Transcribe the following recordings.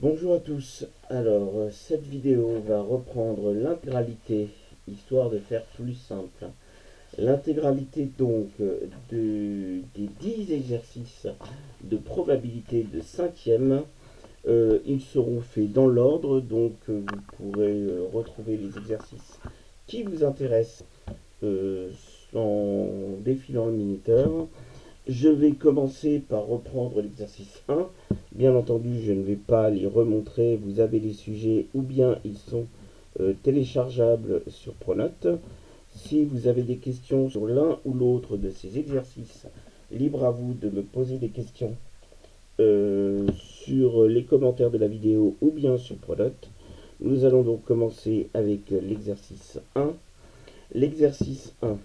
Bonjour à tous. Alors, cette vidéo va reprendre l'intégralité, histoire de faire plus simple. L'intégralité donc des 10 exercices de probabilité de cinquième. Ils seront faits dans l'ordre, donc vous pourrez retrouver les exercices qui vous intéressent euh, en défilant le minuteur. Je vais commencer par reprendre l'exercice 1. Bien entendu, je ne vais pas les remontrer. Vous avez les sujets ou bien ils sont téléchargeables sur Pronote. Si vous avez des questions sur l'un ou l'autre de ces exercices, libre à vous de me poser des questions sur les commentaires de la vidéo ou bien sur Pronote. Nous allons donc commencer avec l'exercice 1. L'exercice 1.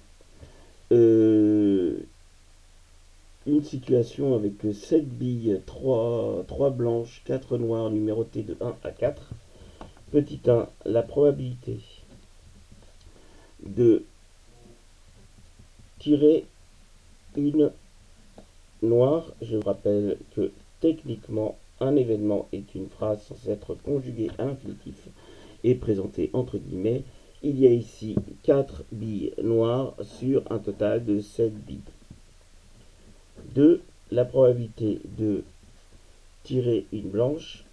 Une situation avec 7 billes, 3 blanches, 4 noires numérotées de 1 à 4. Petit 1, la probabilité de tirer une noire. Je vous rappelle que techniquement, un événement est une phrase censée être conjuguée à infinitif et présentée entre guillemets. Il y a ici 4 billes noires sur un total de 7 billes. 2, la probabilité de tirer une blanche.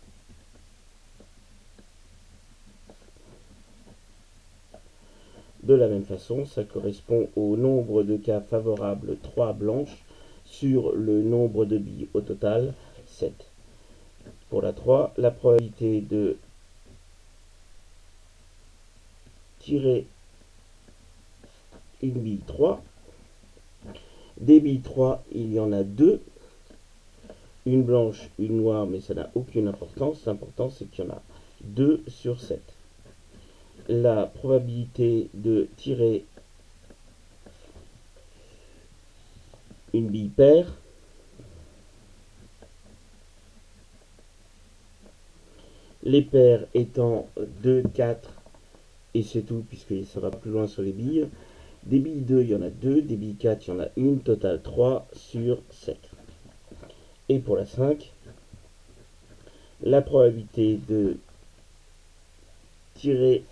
De la même façon, ça correspond au nombre de cas favorables 3 blanches sur le nombre de billes au total 7. Pour la 3, la probabilité de tirer une bille 3. Des billes 3, il y en a 2. Une blanche, une noire, mais ça n'a aucune importance. L'important, c'est qu'il y en a 2 sur 7. La probabilité de tirer une bille paire. Les paires étant 2, 4 et c'est tout, puisque ça va plus loin sur les billes. Des billes 2, il y en a 2. Des billes 4, il y en a une. Total 3 sur 7. Et pour la 5, la probabilité de tirer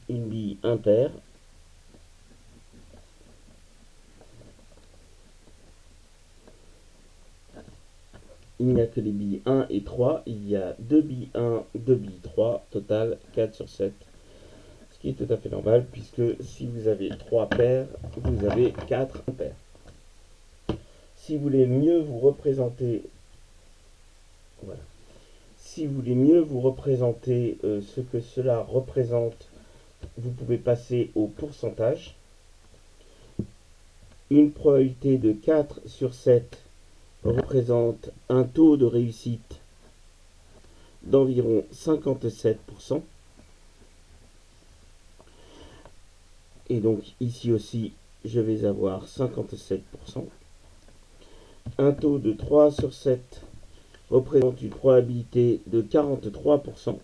une bille impaire. Il n'y a que les billes 1 et 3. Il y a 2 billes 1, 2 billes 3. Total 4 sur 7. Ce qui est tout à fait normal, puisque si vous avez 3 paires, vous avez 4 impaires. Si vous voulez mieux vous représenter, voilà. Si vous voulez mieux vous représenter ce que cela représente, vous pouvez passer au pourcentage. Une probabilité de 4 sur 7 représente un taux de réussite d'environ 57%. Et donc ici aussi, je vais avoir 57%. Un taux de 3 sur 7 représente une probabilité de 43%.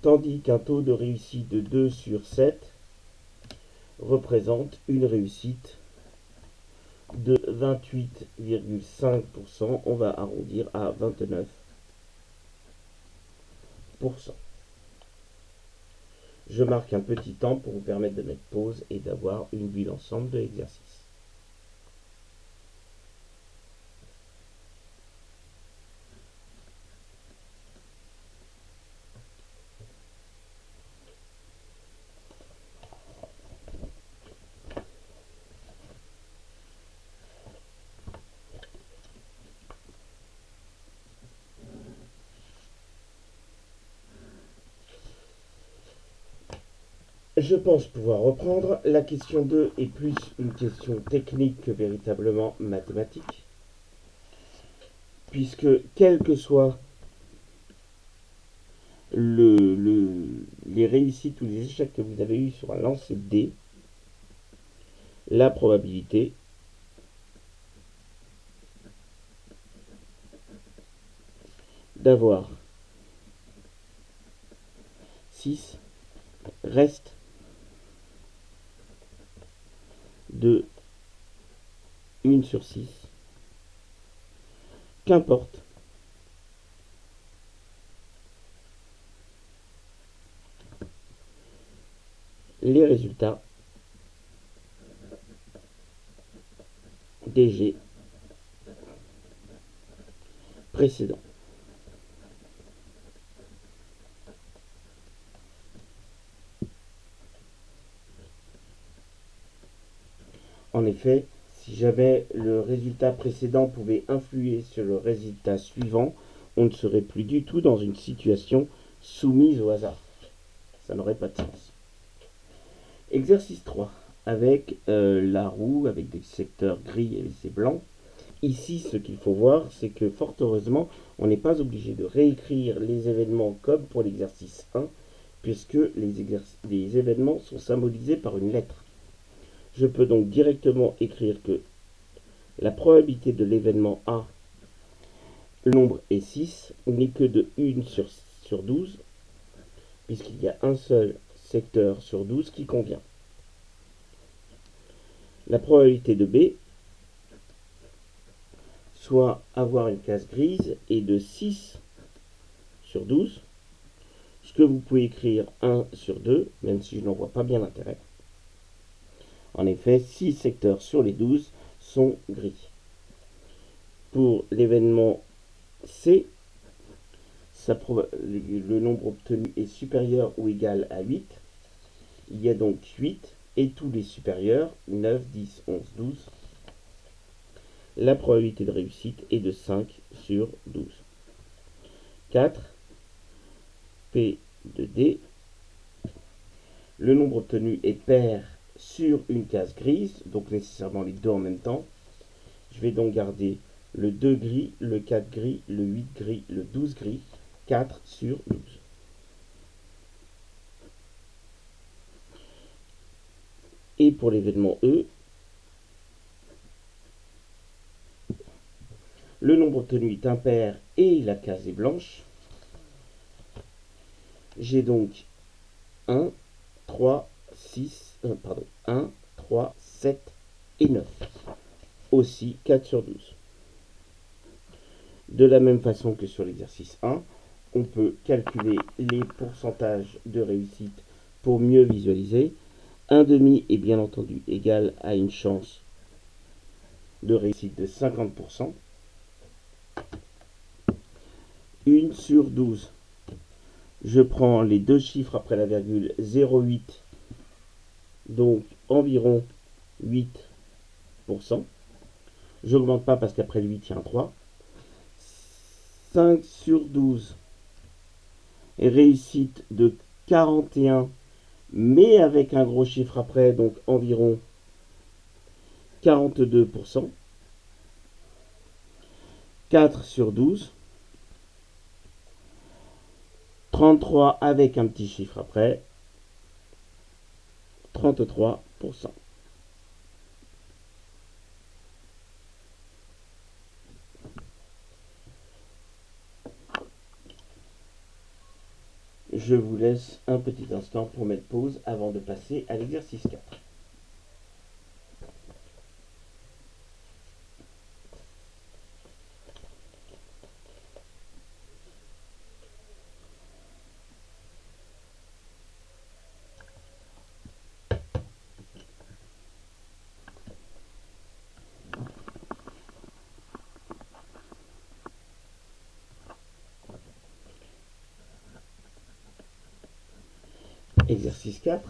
Tandis qu'un taux de réussite de 2 sur 7 représente une réussite de 28,5%. On va arrondir à 29%. Je marque un petit temps pour vous permettre de mettre pause et d'avoir une vue d'ensemble de l'exercice. Je pense pouvoir reprendre. La question 2 est plus une question technique que véritablement mathématique, puisque quel que soit les réussites ou les échecs que vous avez eus sur un lancer de dés, la probabilité d'avoir 6 reste de 1 sur 6. Qu'importe. Les résultats des G précédents. En effet, si jamais le résultat précédent pouvait influer sur le résultat suivant, on ne serait plus du tout dans une situation soumise au hasard. Ça n'aurait pas de sens. Exercice 3, avec la roue, avec des secteurs gris et laissés blancs. Ici, ce qu'il faut voir, c'est que fort heureusement, on n'est pas obligé de réécrire les événements comme pour l'exercice 1, puisque les événements sont symbolisés par une lettre. Je peux donc directement écrire que la probabilité de l'événement A, le nombre est 6, n'est que de 1 sur 12, puisqu'il y a un seul secteur sur 12 qui convient. La probabilité de B, soit avoir une case grise, est de 6 sur 12, ce que vous pouvez écrire 1 sur 2, même si je n'en vois pas bien l'intérêt. En effet, 6 secteurs sur les 12 sont gris. Pour l'événement C, le nombre obtenu est supérieur ou égal à 8. Il y a donc 8 et tous les supérieurs, 9, 10, 11, 12. La probabilité de réussite est de 5 sur 12. 4. P de D. Le nombre obtenu est pair sur une case grise, donc nécessairement les deux en même temps. Je vais donc garder le 2 gris, le 4 gris, le 8 gris, le 12 gris, 4 sur 12. Et pour l'événement E, le nombre obtenu est impair et la case est blanche. J'ai donc 1, 3, 7 et 9. Aussi 4 sur 12. De la même façon que sur l'exercice 1, on peut calculer les pourcentages de réussite pour mieux visualiser. 1 demi est bien entendu égal à une chance de réussite de 50%. 1 sur 12. Je prends les deux chiffres après la virgule, 0,8, donc environ 8%. J'augmente pas parce qu'après le 8, il y a un 3. 5 sur 12, réussite de 41, mais avec un gros chiffre après, donc environ 42%. 4 sur 12, 33 avec un petit chiffre après, 33%. Je vous laisse un petit instant pour mettre pause avant de passer à l'exercice 4. Exercice 4.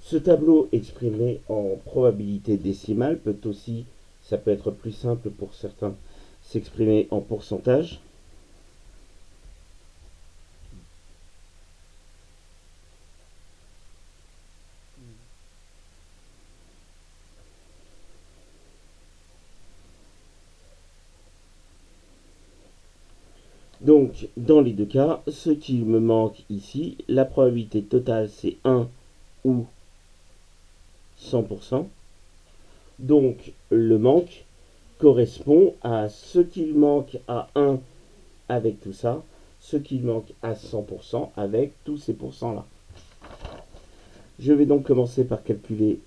Ce tableau exprimé en probabilité décimale peut aussi, ça peut être plus simple pour certains, s'exprimer en pourcentage. Donc, dans les deux cas, ce qui me manque ici, la probabilité totale, c'est 1 ou 100%. Donc, le manque correspond à ce qu'il manque à 1 avec tout ça, ce qui manque à 100% avec tous ces pourcents-là. Je vais donc commencer par calculer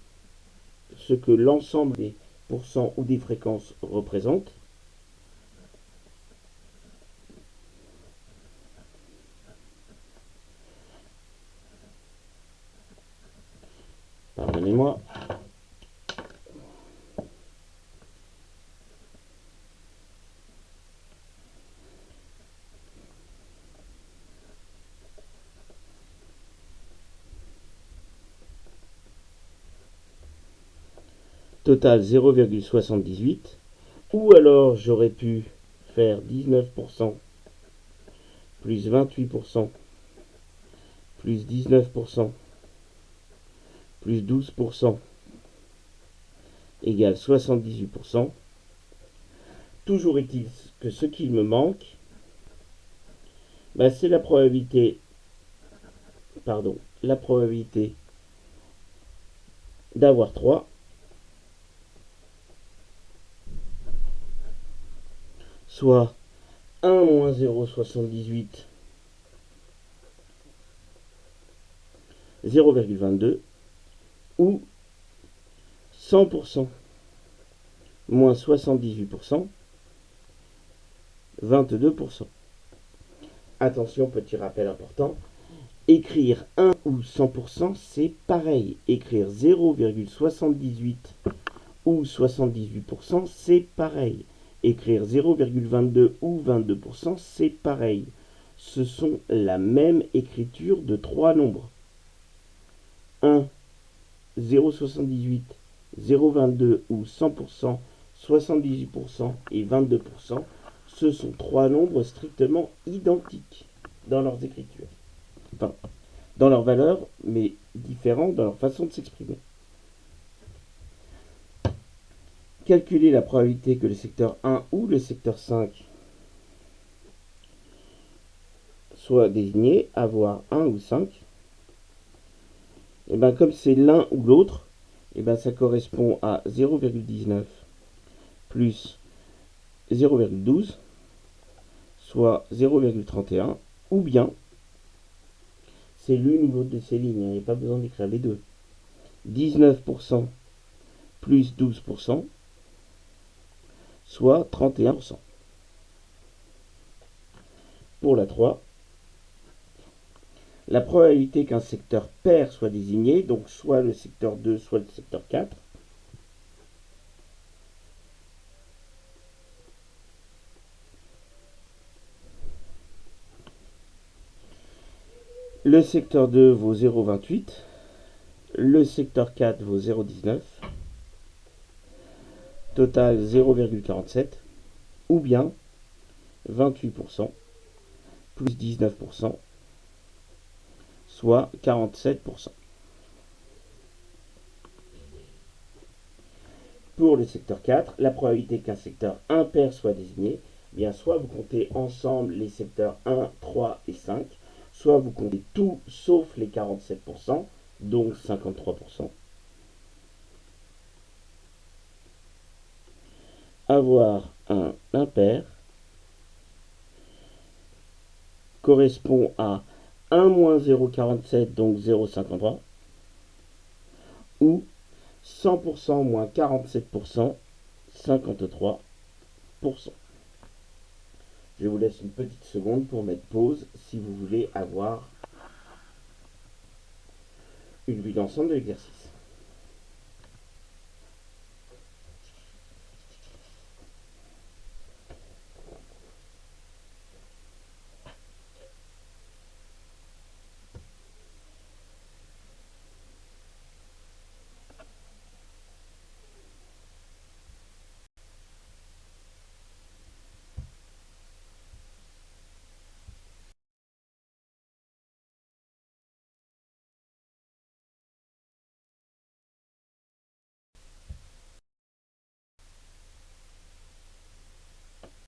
ce que l'ensemble des pourcents ou des fréquences représente. Pardonnez-moi. Total 0,78. Ou alors j'aurais pu faire 19% plus 28% plus 19% plus 12% égale 78%. Toujours est-il que ce qu'il me manque, c'est la probabilité d'avoir 3, soit 1 moins 0,78, 0,22, ou 100% moins 78%, 22%. Attention, petit rappel important, écrire 1 ou 100%, c'est pareil. Écrire 0,78 ou 78%, c'est pareil. Écrire 0,22 ou 22%, c'est pareil. Ce sont la même écriture de trois nombres. 1, 0,78, 0,22 ou 100%, 78% et 22%, ce sont trois nombres strictement identiques dans leurs écritures. Enfin, dans leur valeur, mais différents dans leur façon de s'exprimer. Calculer la probabilité que le secteur 1 ou le secteur 5 soit désigné, avoir 1 ou 5. Et bien comme c'est l'un ou l'autre, et bien ça correspond à 0,19 plus 0,12, soit 0,31, ou bien c'est l'une ou l'autre de ces lignes, il n'y a pas besoin d'écrire les deux. 19% plus 12%, soit 31%. Pour la 3, la probabilité qu'un secteur pair soit désigné, donc soit le secteur 2, soit le secteur 4, le secteur 2 vaut 0,28, le secteur 4 vaut 0,19, total 0,47, ou bien 28% plus 19%, soit 47%. Pour le secteur 4, la probabilité qu'un secteur impair soit désigné, bien soit vous comptez ensemble les secteurs 1, 3 et 5, soit vous comptez tout sauf les 47%, donc 53%. Avoir un impair correspond à 1 moins 0,47, donc 0,53, ou 100% moins 47%, 53%. Je vous laisse une petite seconde pour mettre pause si vous voulez avoir une vue d'ensemble de l'exercice.